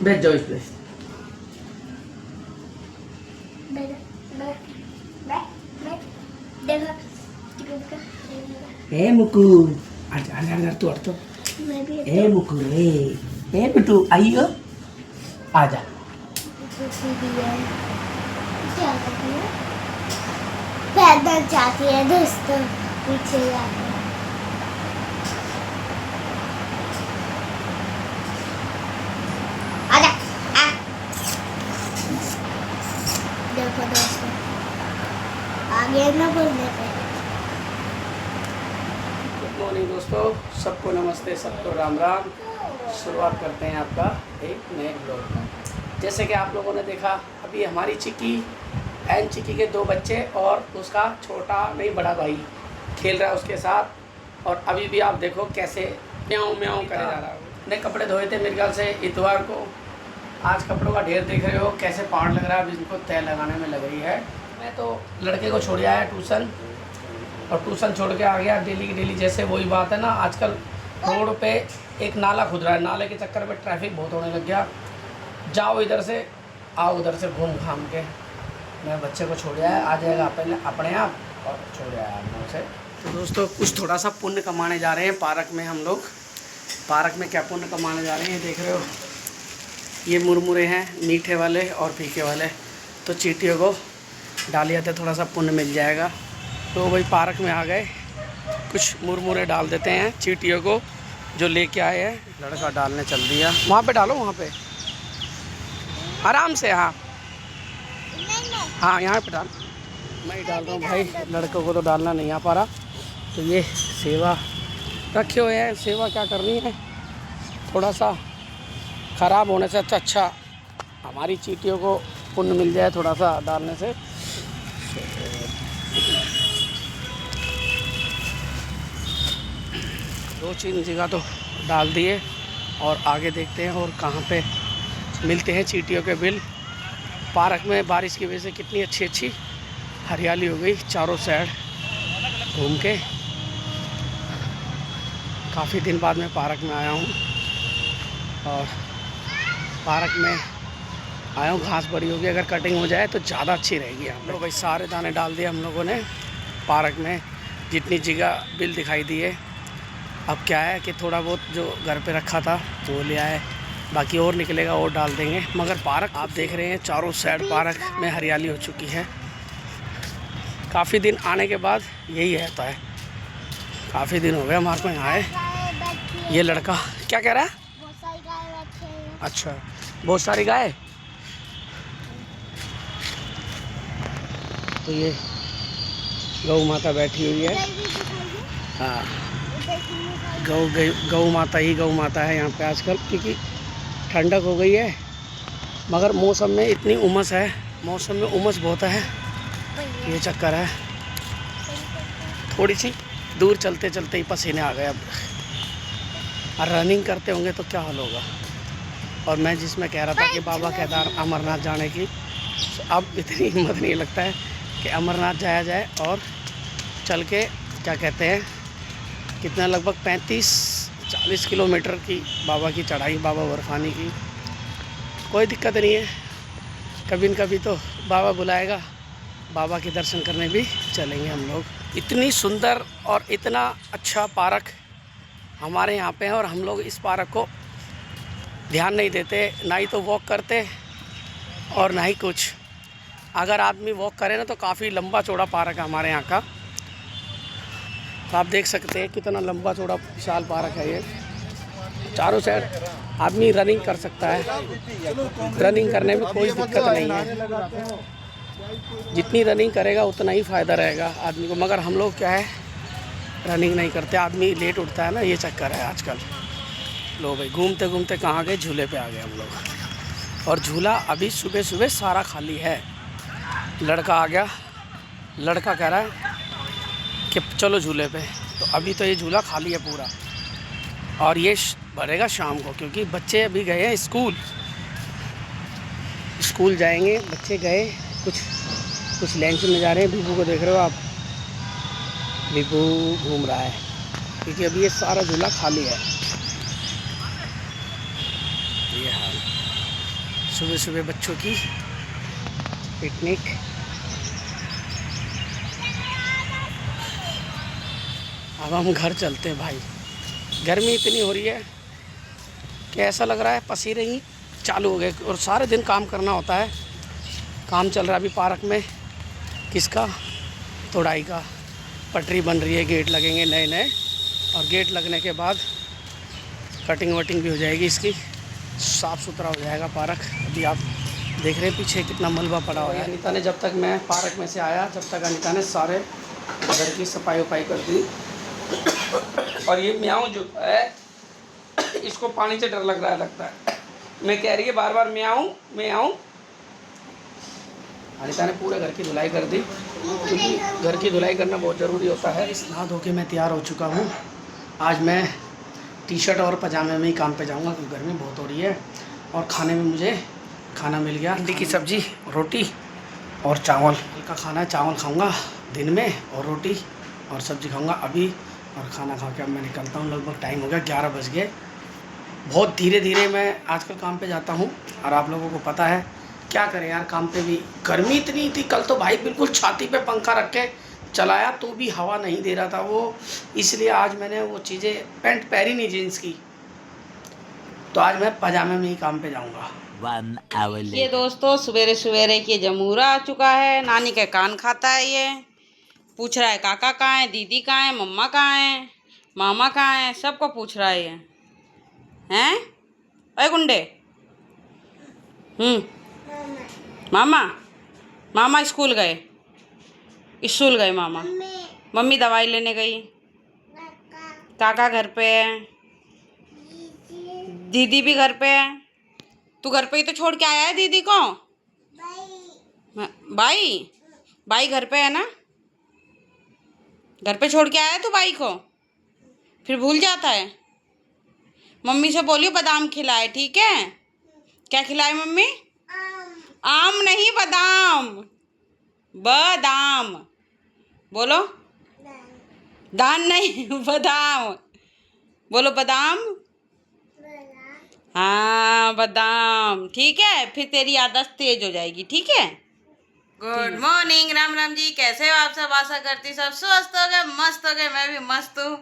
बैठ जाओ इस पे। ए मुकु आजा आजा आजा तू हट तो। ए मुकु रे ए बिट्टू आइयो आजा। पैदल जाती है दोस्तों, पीछे जाती है। आजा आ। देखो दोस्तों, आगे ना बोलने पे। गुड मॉर्निंग दोस्तों, सबको नमस्ते, सबको राम राम। शुरुआत करते हैं आपका एक नए ब्लॉग का। जैसे कि आप लोगों ने देखा, अभी हमारी चिक्की एंड चिक्की के 2 बच्चे और उसका छोटा नहीं बड़ा भाई खेल रहा है उसके साथ। और अभी भी आप देखो कैसे म्याऊं म्याऊं करे जा रहा है। नए कपड़े धोए थे मेरे ख्याल से इतवार को। आज कपड़ों का ढेर देख रहे हो कैसे पहाड़ लग रहा है, अभी इनको तय लगाने में लग रही है। मैं तो लड़के को छोड़ आया ट्यूशन, और ट्यूशन छोड़ के आ गया डेली की डेली। जैसे वही बात है ना, आजकल रोड पे एक नाला खुद रहा है, नाले के चक्कर में ट्रैफिक बहुत होने लग गया। जाओ इधर से, आओ उधर से, घूम घाम के। मैं बच्चे को छोड़ आया, आ जाएगा पहले अपने आप, और छोड़ आया हम लोग से। तो दोस्तों कुछ थोड़ा सा पुण्य कमाने जा रहे हैं पार्क में हम लोग। पार्क में क्या पुण्य कमाने जा रहे हैं देख रहे हो। ये मुरमुरे हैं, मीठे वाले और फीके वाले। तो चींटियों को डालिए तो थोड़ा सा पुण्य मिल जाएगा। तो भाई पार्क में आ गए, कुछ मुरमुरे डाल देते हैं चींटियों को जो लेके आए हैं। लड़का डालने चल दिया, वहाँ पे डालो, वहाँ पे आराम से। हाँ हाँ यहाँ पे डाल। मैं ही डाल रहा हूँ भाई, लड़कों को तो डालना नहीं आ पा रहा। तो ये सेवा रखे हुए हैं, सेवा क्या करनी है, थोड़ा सा ख़राब होने से अच्छा हमारी चींटियों को पुण्य मिल जाए थोड़ा सा डालने से। 2-3 जगह तो डाल दिए, और आगे देखते हैं और कहाँ पे मिलते हैं चींटियों के बिल। पार्क में बारिश की वजह से कितनी अच्छी अच्छी हरियाली हो गई चारों साइड घूम के। काफ़ी दिन बाद मैं पार्क में आया हूँ, और पार्क में आया हूँ, घास बड़ी होगी, अगर कटिंग हो जाए तो ज़्यादा अच्छी रहेगी। हम लोग भाई सारे दाने डाल दिए हम लोगों ने पार्क में, जितनी जगह बिल दिखाई दी है। अब क्या है कि थोड़ा बहुत जो घर पे रखा था वो ले आए, बाकी और निकलेगा और डाल देंगे। मगर पार्क आप देख रहे हैं चारों साइड पार्क में हरियाली हो चुकी है। काफ़ी दिन आने के बाद यही रहता है। काफ़ी दिन हो गए हमारे को यहाँ आए। ये लड़का क्या कह रहा है? बहुत सारी गाय बैठी हैं। अच्छा, बहुत सारी गाय। तो ये गौ माता बैठी हुई है। हाँ, गौ माता है यहाँ पे आजकल, क्योंकि ठंडक हो गई है। मगर मौसम में इतनी उमस है, मौसम में उमस बहुत है, ये चक्कर है। थोड़ी सी दूर चलते चलते ही पसीने आ गए अब। और रनिंग करते होंगे तो क्या हाल होगा। और मैं जिसमें कह रहा था कि बाबा केदार अमरनाथ जाने की, अब इतनी हिम्मत नहीं लगता है कि अमरनाथ जाया जाए और चल के क्या कहते हैं कितना, लगभग 35-40 किलोमीटर की बाबा की चढ़ाई, बाबा बर्फानी की। कोई दिक्कत नहीं है, कभी न कभी तो बाबा बुलाएगा, बाबा के दर्शन करने भी चलेंगे हम लोग। इतनी सुंदर और इतना अच्छा पार्क हमारे यहाँ पे है, और हम लोग इस पार्क को ध्यान नहीं देते, ना ही तो वॉक करते और ना ही कुछ। अगर आदमी वॉक करे ना तो काफ़ी लंबा चौड़ा पार्क है हमारे यहाँ का। तो आप देख सकते हैं कितना लंबा चौड़ा विशाल पार्क है ये। चारों साइड आदमी रनिंग कर सकता है, रनिंग करने में कोई दिक्कत नहीं है। जितनी रनिंग करेगा उतना ही फ़ायदा रहेगा आदमी को। मगर हम लोग क्या है, रनिंग नहीं करते, आदमी लेट उठता है ना, ये चक्कर है आजकल। लो भाई, घूमते घूमते कहाँ गए, झूले पे आ गए हम लोग। और झूला अभी सुबह सुबह सारा खाली है। लड़का आ गया, लड़का कह रहा है कि चलो झूले पे, तो अभी तो ये झूला खाली है पूरा, और ये भरेगा शाम को, क्योंकि बच्चे अभी गए हैं स्कूल जाएंगे। बच्चे गए, कुछ लंच में जा रहे हैं। बीबू को देख रहे हो आप, बीबू घूम रहा है, क्योंकि अभी ये सारा झूला खाली है। ये हाल सुबह सुबह बच्चों की पिकनिक। अब हम घर चलते हैं भाई। गर्मी इतनी हो रही है कि ऐसा लग रहा है पसीने ही चालू हो गए, और सारे दिन काम करना होता है। काम चल रहा है अभी पार्क में, किसका, तोड़ाई का। पटरी बन रही है, गेट लगेंगे नए नए, और गेट लगने के बाद कटिंग वटिंग भी हो जाएगी इसकी, साफ़ सुथरा हो जाएगा पार्क। अभी आप देख रहे हैं पीछे कितना मलबा पड़ा हुआ है। अनीता ने, जब तक मैं पार्क में से आया, जब तक अनीता ने सारे घर की सफाई वफाई कर दी। और ये म्याऊं जो है, इसको पानी से डर लग रहा है लगता है। मैं कह रही है बार बार म्याऊं म्याऊं। अनीता ने पूरे घर की धुलाई कर दी, क्योंकि घर की धुलाई करना बहुत ज़रूरी होता है। नहा धो के मैं तैयार हो चुका हूँ। आज मैं टी शर्ट और पजामे में ही काम पे जाऊँगा, क्योंकि गर्मी बहुत हो रही है। और खाने में मुझे खाना मिल गया, भिंडी की सब्ज़ी, रोटी और चावल। हल्का खाना है, चावल खाऊंगा दिन में और रोटी और सब्ज़ी खाऊंगा अभी। और खाना खा के अब मैं निकलता हूँ। लगभग टाइम हो गया 11 बज गए। बहुत धीरे धीरे मैं आजकल काम पे जाता हूँ, और आप लोगों को पता है क्या करें यार, काम पे भी गर्मी इतनी थी। कल तो भाई बिल्कुल छाती पे पंखा रख के चलाया तो भी हवा नहीं दे रहा था वो, इसलिए आज मैंने वो चीज़ें, पैंट पहनी नहीं जीन्स की, तो आज मैं पजामे में ही काम पे जाऊँगा। ये दोस्तों सवेरे सवेरे की जमूरा आ चुका है। नानी के कान खाता है ये, पूछ रहा है काका कहाँ है, दीदी कहाँ है, मम्मा कहाँ है, मामा कहाँ है, सबको पूछ रहा है ये। हैं अरे गुंडे, मामा मामा स्कूल गए मामा। मम्मी दवाई लेने गई, काका घर पे है, दीदी भी घर पे है। तू घर पे ही तो छोड़ के आया है दीदी को। बाई घर पे है ना, घर पे छोड़ के आया है तू बाई को, फिर भूल जाता है। मम्मी से बोलियो बादाम खिलाए, ठीक है? क्या खिलाए मम्मी? आम नहीं, बादाम, बादाम बोलो, दान नहीं बादाम बोलो, बादाम, हाँ बादाम, ठीक है? फिर तेरी आदत तेज हो जाएगी, ठीक है? गुड मॉर्निंग, राम राम जी, कैसे हो आप सब? आशा करती सब स्वस्थ हो गए, मस्त हो गए। मैं भी मस्त हूँ।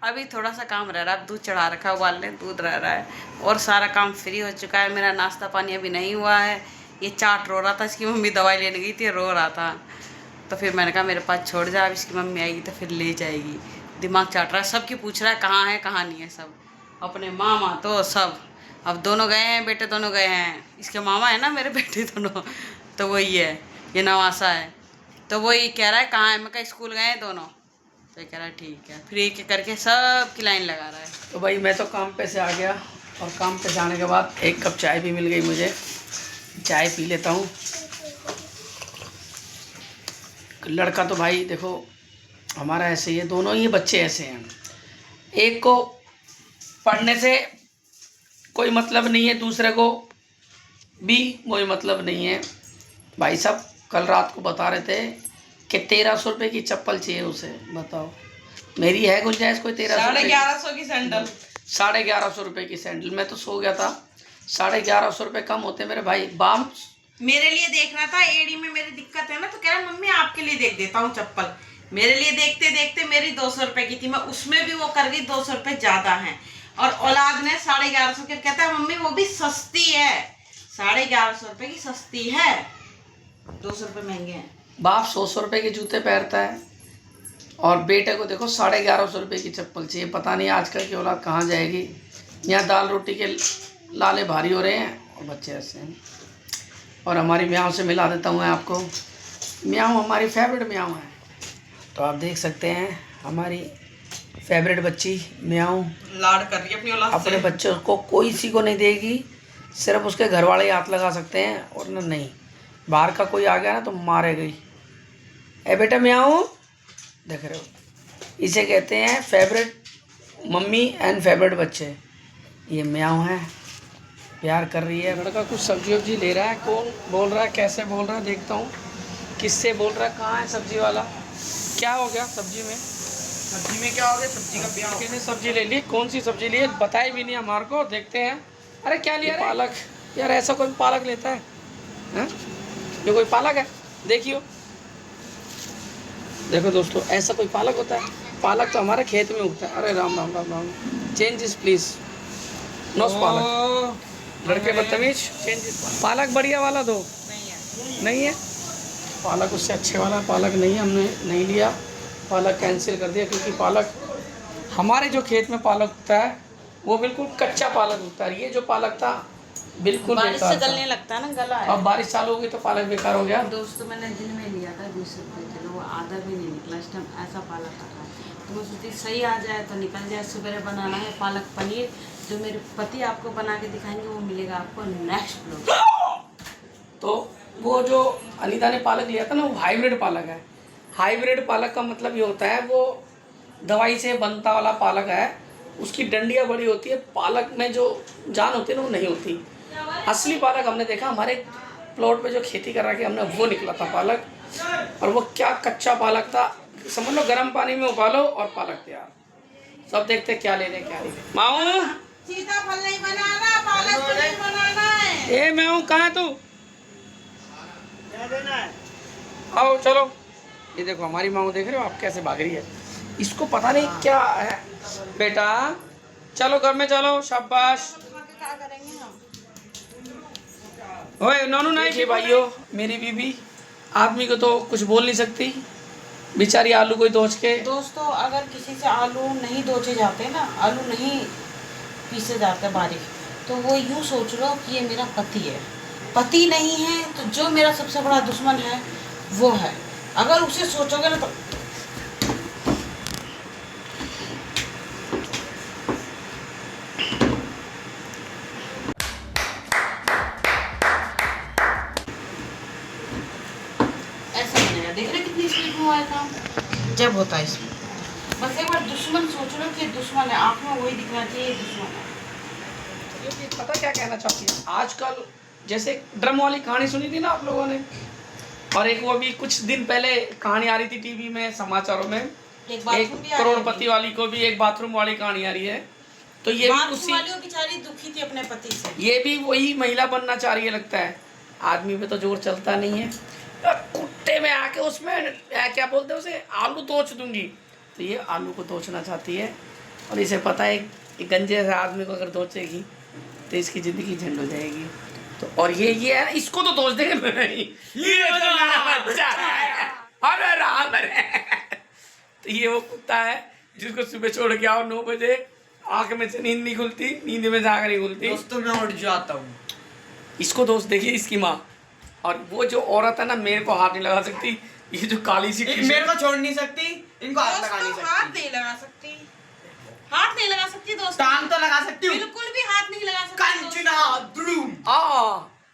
अभी थोड़ा सा काम रह रहा है, दूध चढ़ा रखा है उबालने, दूध रह रहा है, और सारा काम फ्री हो चुका है। मेरा नाश्ता पानी अभी नहीं हुआ है। ये चाट रो रहा था, इसकी मम्मी दवाई लेने गई थी, रो रहा था, तो फिर मैंने कहा मेरे पास छोड़ जा, अब इसकी मम्मी आएगी तो फिर ले जाएगी। दिमाग चाट रहा है, सबकी पूछ रहा है कहाँ है कहाँ नहीं है, सब अपने मामा तो सब। अब दोनों गए हैं, बेटे दोनों गए हैं। इसके मामा है ना मेरे बेटे दोनों, तो वही है, ये नवासा है, तो वही कह रहा है कहाँ है। मैं कहा स्कूल गए हैं दोनों, तो कह रहा है ठीक है। फिर एक करके सब की लाइन लगा रहा है। तो भाई मैं तो काम पे से आ गया, और काम पे जाने के बाद 1 कप चाय भी मिल गई मुझे। चाय पी लेता हूँ। लड़का तो भाई देखो हमारा ऐसे ही है, दोनों ही बच्चे ऐसे हैं। एक को पढ़ने से कोई मतलब नहीं है, दूसरे को भी कोई मतलब नहीं है। भाई साहब कल रात को बता रहे थे कि 1300 रुपये की चप्पल चाहिए उसे। बताओ मेरी है गुंजाइश कोई? 1150 की सैंडल, 1150 रुपये की सैंडल। मैं तो सो गया था। 1150 रुपये कम होते मेरे भाई। बाम मेरे लिए देख रहा था, एड़ी में मेरी दिक्कत है ना, तो कह रहा मम्मी आपके लिए देख देता हूँ चप्पल। मेरे लिए देखते देखते मेरी 200 रुपये की थी, मैं उसमें भी वो कर गई 200 रुपये ज़्यादा है। और औलाद ने 1150 के, कहता है मम्मी वो भी सस्ती है, 1150 रुपये की सस्ती है, 200 रुपये महंगे हैं। बाप 100 रुपये के जूते पहनता है, और बेटे को देखो 1150 रुपये की चप्पल चाहिए। पता नहीं आजकल की औलाद कहाँ जाएगी। यहाँ दाल रोटी के लाले भारी हो रहे हैं, और बच्चे ऐसे हैं। और हमारी म्याऊं से मिला देता हूँ मैं आपको। म्याऊं हमारी फेवरेट म्याऊं है, तो आप देख सकते हैं हमारी फेवरेट बच्ची म्याऊं लाड कर रही है अपनी औलाद से। अपने बच्चों को कोई सी को नहीं देगी, सिर्फ उसके घर वाले ही हाथ लगा सकते हैं, और नहीं बाहर का कोई आ गया ना तो मारे गई। ए बेटा म्याऊं, देख रहे हो, इसे कहते हैं फेवरेट मम्मी एंड फेवरेट बच्चे। ये म्याऊं है, प्यार कर रही है। लड़का कुछ सब्जी वब्जी ले रहा है। कौन बोल रहा है, कैसे बोल रहा है, देखता हूँ किससे बोल रहा है। कहाँ है सब्जी वाला? क्या हो गया सब्जी में? सब्जी में क्या हो गया? सब्जी का ब्याह। किसने सब्जी ले ली? कौन सी सब्जी ली है? बताई भी नहीं हमारे को। देखते हैं। अरे क्या लिया? पालक, यार ऐसा कोई पालक लेता है? हैं? ये कोई पालक है? देखियो, देखो दोस्तों, ऐसा कोई पालक होता है? पालक तो हमारे खेत में उगता है। अरे Ram Ram Ram Ram, change this please, no palak, लड़के बदतमीज, चेंज दिस। पालक बढ़िया वाला दो। नहीं है पालक, उससे अच्छे वाला पालक नहीं है, हमने नहीं लिया, पालक कैंसिल कर दिया, क्योंकि पालक हमारे जो खेत में पालक उगता है वो बिल्कुल कच्चा पालक उगता है। ये जो पालक था बिल्कुल बारिश से बेकार गलने था। लगता है ना, गला है। अब बारिश चालू हो गई तो पालक बेकार हो गया। दोस्तों मैंने दिन में लिया था 20 रुपये किलो, वो आधा भी नहीं निकला। इस टाइम ऐसा पालक आता है तो मैं सोचती सही आ जाए तो निकल जाए। सुबह बनाना है पालक पनीर, जो मेरे पति आपको बना के दिखाएंगे, वो मिलेगा आपको नेक्स्ट ब्लॉग। तो वो जो अनीता ने पालक लिया था ना, वो हाइब्रिड पालक है। हाइब्रिड पालक का मतलब ये होता है वो दवाई से बनता वाला पालक है। उसकी डंडियाँ बड़ी होती है, पालक में जो जान होती है ना वो नहीं होती। असली पालक हमने देखा हमारे प्लॉट पे जो खेती कर रहा है, हमने वो निकला था पालक, और वो क्या कच्चा पालक था, समझ लो गर्म पानी में उबालो और पालक तैयार। सब देखते क्या ले रहे क्या नहीं ले। माऊ सीताफल नहीं बनाना, पालक पनीर बनाना है। ए माऊ कहाँ है तू? आओ चलो। ये देखो हमारी माऊ, देख रहे हो आप कैसे भाग रही है, इसको पता नहीं क्या है। बेटा चलो घर में चलो, शाबाश। क्या करेंगे हम? ओए नोनू नहीं थी भाइयों, मेरी बीबी आदमी को तो कुछ बोल नहीं सकती, बेचारी आलू को दोच के। दोस्तों अगर किसी से आलू नहीं दोचे जाते ना, आलू नहीं पीसे जाते बारीक, तो वो यूँ सोच लो कि ये मेरा पति है। पति नहीं है तो जो मेरा सबसे बड़ा दुश्मन है वो है। अगर उसे सोचोगे ना तो ऐसा बनेगा। देख रहे कितनी स्पीड में हुआ है काम, जब होता है इसमें। बस एक बार दुश्मन सोच लो कि दुश्मन है, आँख में वही दिखना चाहिए दुश्मन है। ये पता क्या कहना चाहती है, आजकल जैसे ड्रम वाली कहानी सुनी थी ना आप लोगों ने, और एक वो भी कुछ दिन पहले कहानी आ रही थी टीवी में, समाचारों में, एक एक करोड़पति वाली को भी एक बाथरूम वाली कहानी आ रही है। तो ये भी उसी वाली बेचारी दुखी थी अपने पति से। ये भी वही महिला बनना चाह रही है लगता है। आदमी पे तो जोर चलता नहीं है। कुत्ते में आके उसमें क्या बोलते हैं उसे, आलू दोच दूंगी। तो ये आलू को दोचना चाहती है, और इसे पता है कि गंजे से आदमी को अगर दोचेगी तो इसकी ज़िंदगी झंड हो जाएगी। तो और ये है ना, इसको तो दोच देंगे नहीं, ये तो मेरा बच्चा है, अरे राम रे। तो ये वो कुत्ता है जिसको सुबह छोड़ के आओ 9 बजे, आँख में से नींद नहीं खुलती, नींद में जाकर नहीं खुलती। दोस्तों मैं उठ जाता हूँ। इसको दोस्त देखिए इसकी माँ। और वो जो औरत है ना, मेरे को हाथ नहीं लगा सकती, ये जो काली सी मेरे को छोड़ नहीं सकती, इनको हाथ लगा नहीं हाथ सकती। नहीं लगा सकती, हाथ नहीं लगा सकती दोस्तों। टांग तो लगा सकती हूँ। बिल्कुल भी हाथ नहीं लगा सकती कंचना ध्रुव।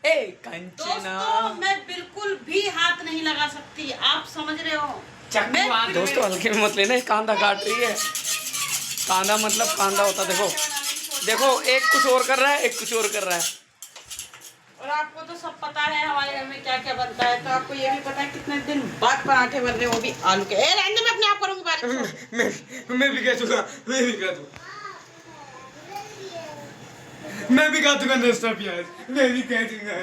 ए कंचना, दोस्तों मैं बिल्कुल भी हाथ नहीं लगा सकती, आप समझ रहे हो। चक्कू हाथ दोस्तों हल्के में मत लेना, कांदा काट रही है। कांदा मतलब कांदा होता, देखो देखो, एक कुछ और कर रहा है, एक कुछ और कर रहा है। और आपको तो सब पता है हमारे घर में क्या क्या बनता है, तो आपको ये भी पता है कितने दिन बाद पराठे बन रहे हैं, वो भी आलू के। रहने मैं अपने आप करूंगी बारिश। मैं भी कह दूंगा, मैं भी कह दूंगा, मैं भी कह दूंगा दोस्तों प्याज, मैं भी कह दूंगा।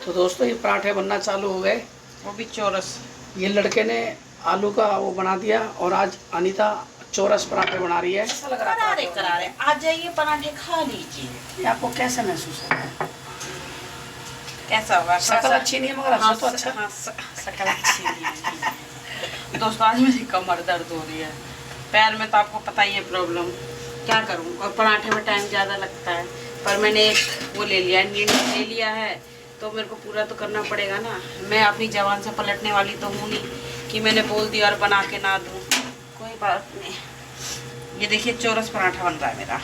तो दोस्तों ये पराठे बनना चालू हो गए, वो भी चौरस। ये लड़के ने आलू का वो बना दिया, और आज अनीता चौरस पराठे बना रही है। ऐसा लग रहा करारे करारे आ जाइए, पराठे खा लीजिए। है, आपको कैसे महसूस हो रहा है? कैसा होगा? शक्ल अच्छी नहीं है मगर अच्छा तो अच्छा। हाँ, शक्ल अच्छी नहीं है। दोस्तों आज मेरी कमर दर्द हो रही है, पैर में तो आपको पता ही है प्रॉब्लम, क्या करूं। और पराठे में टाइम ज़्यादा लगता है, पर मैंने एक वो ले लिया, निर्णय ले लिया है, तो मेरे को पूरा तो करना पड़ेगा ना। मैं अपनी जवान से पलटने वाली तो हूँ नहीं कि मैंने बोल दिया और बना के ना दूँ, कोई बात नहीं। ये देखिए चौरस पराठा बन रहा है मेरा,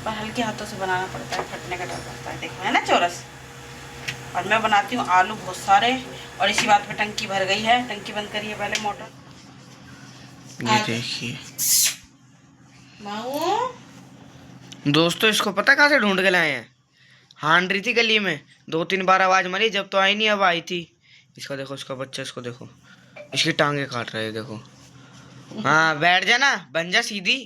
पर हल्के हाथों से बनाना पड़ता है, फटने का डर लगता है। देखो है ना चौरस। और मैं बनाती हूँ आलू बहुत सारे, और इसी बात पे टंकी भर गई है। टंकी बंद करिए पहले मोटर। ये देखिए माऊ दोस्तों, इसको पता कहाँ से ढूंढ के लाए हैं। हांड रही थी गली में, 2-3 बार आवाज मारी, जब तो आई नहीं, अब आई थी। इसका देखो, इसका बच्चा, इसको देखो, इसकी टांगे काट रहे हैं, देखो। हाँ बैठ जा ना, बन जा सीधी,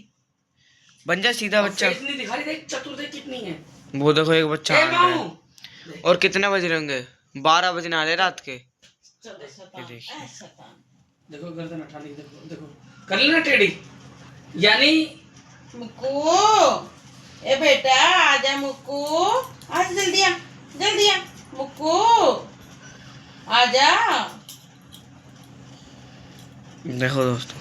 बन जा सीधा बच्चा। इतनी दिखा रही, देख चतुर देख कितनी है। वो देखो एक बच्चा हांड रहा है। और कितने बज रहे होंगे? 12 बजने वाले रात के। ये देखिए देखो गर्दन उठाने की, देखो देखो कर लेना टेढ़ी, यानी मुक्कू, ए बेटा आजा मुक्कू, आज जल्दी आ, जल्दी आ मुक्कू, आजा। देखो दोस्तों,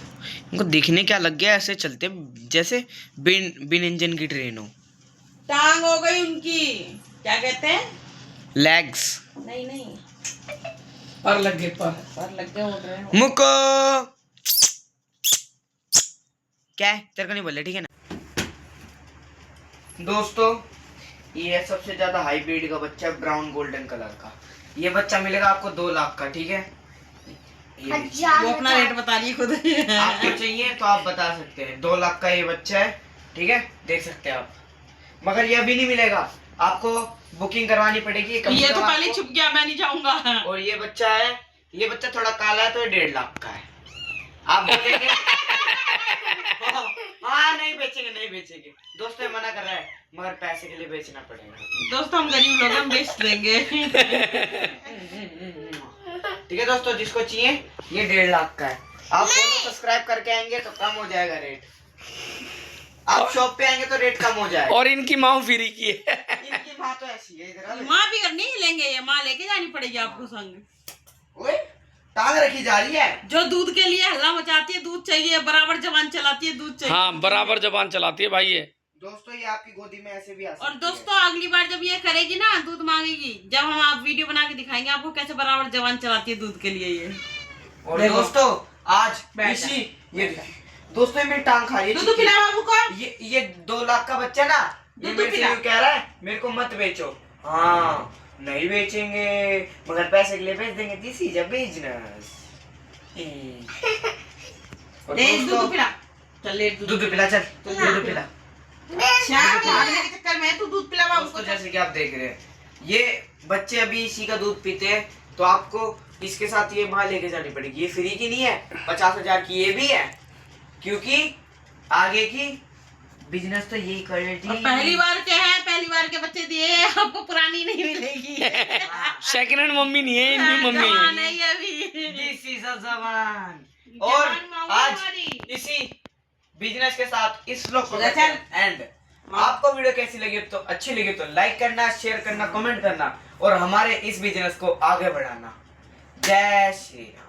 इनको दिखने क्या लग गया, ऐसे चलते जैसे बिन इंजन की ट्रेन हो। टांग हो गई उनकी, क्या कहते हैं? लेग्स। नहीं नहीं, पर लग गए पर। पर लग गए उड़ रहे हो। मुक्को क्या है, तेरे को नहीं बोले, ठीक है ना। दोस्तों ये है सबसे ज्यादा हाईब्रिड का बच्चा, ब्राउन गोल्डन कलर का। ये बच्चा मिलेगा आपको 2 लाख का, ठीक है। ये वो अपना रेट बता रही है खुद। आपको चाहिए तो आप बता सकते हैं, 2 लाख का ये बच्चा है, ठीक है, देख सकते हैं आप। मगर ये अभी नहीं मिलेगा, आपको बुकिंग करवानी पड़ेगी। ये तो पहले छुप गया, मैं नहीं जाऊंगा। और ये बच्चा है, ये बच्चा थोड़ा काला है तो ये 1.5 लाख का है। आप बोलेंगे हाँ नहीं बेचेंगे, नहीं बेचेंगे दोस्तों, ये मना कर रहा है, मगर पैसे के लिए बेचना पड़ेगा। दोस्तों हम गरीब लोग, हम बेच देंगे। ठीक है दोस्तों, जिसको चाहिए ये 1.5 लाख का है। आप सब्सक्राइब करके आएंगे तो कम हो जाएगा रेट, आप शॉप पे आएंगे तो रेट कम हो जाएगा। और इनकी माँ फ्री की है। इनकी माँ तो ऐसी है, इधर माँ भी नहीं लेंगे, ये माँ लेके जानी पड़ेगी आपको संग। ओए टांग रखी जा रही है। जो दूध के लिए हल्ला मचाती है, दूध चाहिए, बराबर जबान चलाती है, दूध चाहिए। हाँ बराबर जबान चलाती है भाई ये। दोस्तों ये आपकी गोदी में ऐसे भी आ सकती और है। दोस्तों अगली बार जब ये करेगी ना, दूध मांगेगी, जब हम आप वीडियो बना के दिखाएंगे आपको कैसे बराबर जबान चलाती है दूध के लिए ये। और दोस्तों आज बैठ इसी ये दोस्तों ये मेरी टांग खा रही है। दूध पिला बाबू को। ये 2 लाख का बच्चा ना, ये दूध मेरे से पिला। यूं कह रहा है मेरे को मत बेचो। हाँ नहीं बेचेंगे, मगर पैसे के लिए बेच देंगे, दिस इज अ बिजनेस। दूध पिला, चल ले दूध पिला, चल दूध पिला। भागने के चक्कर में तू दूध पिला बाबू को। दोस्तों जैसे कि आप देख रहे हैं, ये बच्चे अभी इसी का दूध पीते हैं, तो आपको इसके साथ ये माँ लेके जानी पड़ेगी। ये फ्री की नहीं है, 50,000 की ये भी है, क्योंकि आगे की बिजनेस तो यही करेगी। पहली बार के हैं, पहली बार के बच्चे दिए, आपको पुरानी नहीं मिलेगी। सेकंड हैंड मम्मी नहीं है, इनकी मम्मी है। नहीं अभी। दिस इज अ जवान। और आज इसी बिजनेस के साथ इस लोग को एंड आपको वीडियो कैसी लगी, तो अच्छी लगी तो लाइक करना, शेयर करना, कमेंट करना और हमारे इस बिजनेस को आगे बढ़ाना। जय श्री राम।